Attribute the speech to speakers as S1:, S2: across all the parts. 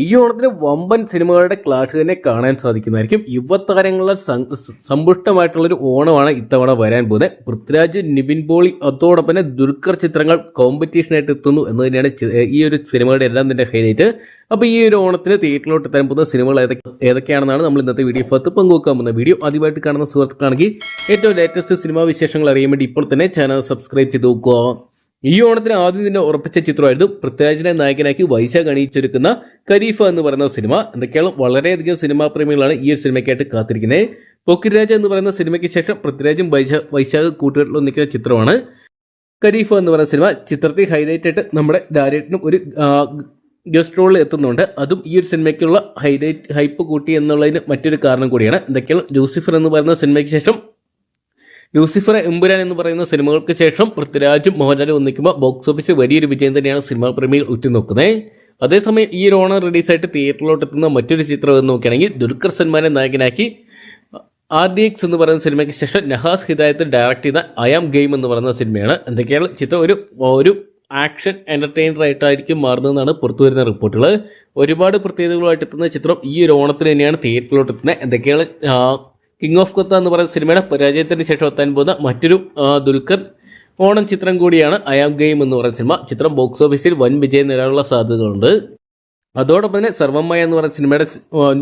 S1: ഈ ഓണത്തിന് വമ്പൻ സിനിമകളുടെ ക്ലാഷ് തന്നെ കാണാൻ സാധിക്കുന്നതായിരിക്കും. യുവതാരങ്ങളുടെ സമ്പുഷ്ടമായിട്ടുള്ളൊരു ഓണമാണ് ഇത്തവണ വരാൻ പോകുന്നത്. പൃഥ്വിരാജ്, നിവിൻ പോളി, അതോടൊപ്പം തന്നെ ദുൽഖർ ചിത്രങ്ങൾ കോമ്പറ്റീഷനായിട്ട് എത്തുന്നു എന്ന് തന്നെയാണ് ഈ ഒരു സിനിമയുടെ എല്ലാം തന്നെ ഹൈലൈറ്റ്. അപ്പോൾ ഈ ഒരു ഓണത്തിന് തിയേറ്ററിലോട്ട് എത്താൻ പോകുന്ന സിനിമകൾ ഏതൊക്കെയാണെന്നാണ് നമ്മൾ ഇന്നത്തെ വീഡിയോ ഭാഗത്ത് പങ്കുവെക്കാൻ പോകുന്നത്. വീഡിയോ ആദ്യമായിട്ട് കാണുന്ന സുഹൃത്തുക്കളാണെങ്കിൽ ഏറ്റവും ലേറ്റസ്റ്റ് സിനിമാ വിശേഷങ്ങൾ അറിയാൻ വേണ്ടി ഇപ്പോൾ തന്നെ ചാനൽ സബ്സ്ക്രൈബ് ചെയ്ത് നോക്കുക. ഈ ഓണത്തിന് ആദ്യം തന്നെ ഉറപ്പിച്ച ചിത്രമായിരുന്നു പൃഥ്വിരാജിനെ നായകനാക്കി വൈശാഖ് അണിയിച്ചൊരുക്കുന്ന ഖരീഫ എന്ന് പറയുന്ന സിനിമ. എന്തൊക്കെയാണ് വളരെയധികം സിനിമാ പ്രേമികളാണ് ഈ ഒരു സിനിമയ്ക്കായിട്ട് കാത്തിരിക്കുന്നത്. പോക്കിരിരാജ എന്ന് പറയുന്ന സിനിമയ്ക്ക് ശേഷം പൃഥ്വിരാജും വൈശാഖ് കൂട്ടുകെട്ടിൽ ഒന്നിക്കുന്ന ചിത്രമാണ് ഖരീഫ എന്ന് പറയുന്ന സിനിമ. ചിത്രത്തിൽ ഹൈലൈറ്റ് ആയിട്ട് നമ്മുടെ ഡയറക്ടറിനും ഒരു ഗസ്റ്റ് റോളിൽ എത്തുന്നുണ്ട്. അതും ഈ ഒരു സിനിമയ്ക്കുള്ള ഹൈപ്പ് കൂട്ടി എന്നുള്ളതിന് മറ്റൊരു കാരണം കൂടിയാണ്. എന്തൊക്കെയാണ് ലൂസിഫർ എന്ന് പറയുന്ന സിനിമയ്ക്ക് ശേഷം ലൂസിഫർ, എമ്പുരാൻ എന്ന് പറയുന്ന സിനിമകൾക്ക് ശേഷം പൃഥ്വിരാജും മോഹൻലാലും ഒന്നിക്കുമ്പോൾ ബോക്സ് ഓഫീസിൽ വലിയൊരു വിജയം തന്നെയാണ് സിനിമാ പ്രേമികൾ ഉറ്റുനോക്കുന്നത്. അതേസമയം ഈ ഒരു ഓണം റിലീസായിട്ട് തിയേറ്ററിലോട്ട് എത്തുന്ന മറ്റൊരു ചിത്രം എന്ന് നോക്കുകയാണെങ്കിൽ ദുൽഖർ സൽമാനെ നായകനാക്കി RDX എന്ന് പറയുന്ന സിനിമയ്ക്ക് ശേഷം നഹാസ് ഹിദായത്ത് ഡയറക്ട് ചെയ്ത ഐ ആം ഗെയിം എന്ന് പറയുന്ന സിനിമയാണ്. എന്തൊക്കെയാണ് ചിത്രം ഒരു ആക്ഷൻ എന്റർടൈനർ ആയിട്ടായിരിക്കും മാറുന്നതെന്നാണ് പുറത്തു വരുന്ന റിപ്പോർട്ടുകൾ. ഒരുപാട് പ്രത്യേകതകളുമായിട്ട് എത്തുന്ന ചിത്രം ഈ ഒരു ഓണത്തിന് തന്നെയാണ് തിയേറ്ററിലോട്ട് എത്തുന്നത്. എന്തൊക്കെയാണ് കിങ് ഓഫ് കൊത്ത എന്ന് പറയുന്ന സിനിമയുടെ പരാജയത്തിന് ശേഷം എത്താൻ പോകുന്ന മറ്റൊരു ദുൽഖർ ഓണം ചിത്രം കൂടിയാണ് ഐ ആം ഗെയിം എന്ന് പറയുന്ന സിനിമ. ചിത്രം ബോക്സ് ഓഫീസിൽ വൻ വിജയം നേടാനുള്ള സാധ്യതകളുണ്ട്. അതോടൊപ്പം തന്നെ സർവമയ എന്ന് പറയുന്ന സിനിമയുടെ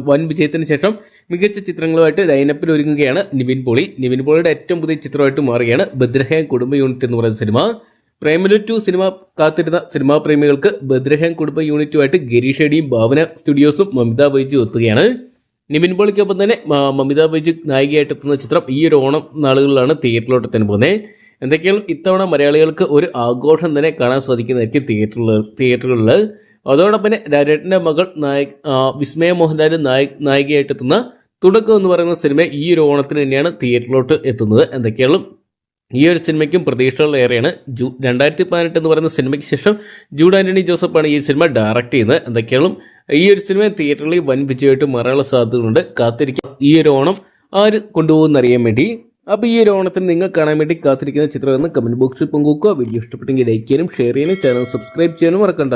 S1: വൻ വിജയത്തിന് ശേഷം മികച്ച ചിത്രങ്ങളുമായിട്ട് ലൈനപ്പിൽ ഒരുങ്ങുകയാണ് നിവിൻ പോളി. നിവിൻ പോളിയുടെ ഏറ്റവും പുതിയ ചിത്രമായിട്ട് മാറുകയാണ് ബദ്രഹേം കുടുംബ യൂണിറ്റ് എന്ന് പറയുന്ന സിനിമ. പ്രേമലു 2 സിനിമ കാത്തിരുന്ന സിനിമാ പ്രേമികൾക്ക് ബദ്രഹേം കുടുംബ യൂണിറ്റുമായിട്ട് ഗിരീഷ് ഷെഡിയും ഭാവന സ്റ്റുഡിയോസും മമിത ബൈജു എത്തുകയാണ്. നിവിൻ പോളിക്കൊപ്പം തന്നെ മമിത ബൈജു നായികയായിട്ട് എത്തുന്ന ചിത്രം ഈ ഒരു ഓണം നാളുകളിലാണ് തിയേറ്ററിലോട്ട് എത്താൻ പോകുന്നത്. എന്തൊക്കെയാണ് ഇത്തവണ മലയാളികൾക്ക് ഒരു ആഘോഷം തന്നെ കാണാൻ സാധിക്കുന്നതായിരിക്കും തിയേറ്ററുകളിൽ. അതോടൊപ്പം തന്നെ രാജേട്ടൻ്റെ മകൾ വിസ്മയ മോഹൻലാൽ നായികയായിട്ട് എത്തുന്ന തുടക്കം എന്ന് പറയുന്ന സിനിമ ഈ ഒരു ഓണത്തിന് തന്നെയാണ് തിയേറ്ററിലോട്ട് എത്തുന്നത്. എന്തൊക്കെയാണ് ഈ ഒരു സിനിമയ്ക്കും പ്രതീക്ഷകൾ ഏറെയാണ്. 2018 എന്ന് പറയുന്ന സിനിമയ്ക്ക് ശേഷം ജൂഡ് ആന്റണി ജോസഫാണ് ഈ സിനിമ ഡയറക്ട് ചെയ്യുന്നത്. എന്തൊക്കെയാണ് ഈ ഒരു സിനിമ തിയേറ്ററിൽ വൻ വിജയമായിട്ട് മാറാനുള്ള സാധ്യതകളുണ്ട്. കാത്തിരിക്കാം ഈ ഒരു ഓണം ആര് കൊണ്ടുപോകുന്ന അറിയാൻ വേണ്ടി. അപ്പോൾ ഈ ഒരു ഓണത്തിന് നിങ്ങൾ കാണാൻ വേണ്ടി കാത്തിരിക്കുന്ന ചിത്രം എന്ന് കമന്റ് ബോക്സിൽ പങ്കുവെക്കുക. വീഡിയോ ഇഷ്ടപ്പെട്ടെങ്കിൽ ലൈക്ക് ചെയ്യാനും ഷെയർ ചെയ്യാനും ചാനൽ സബ്സ്ക്രൈബ് ചെയ്യാനും മറക്കണ്ട.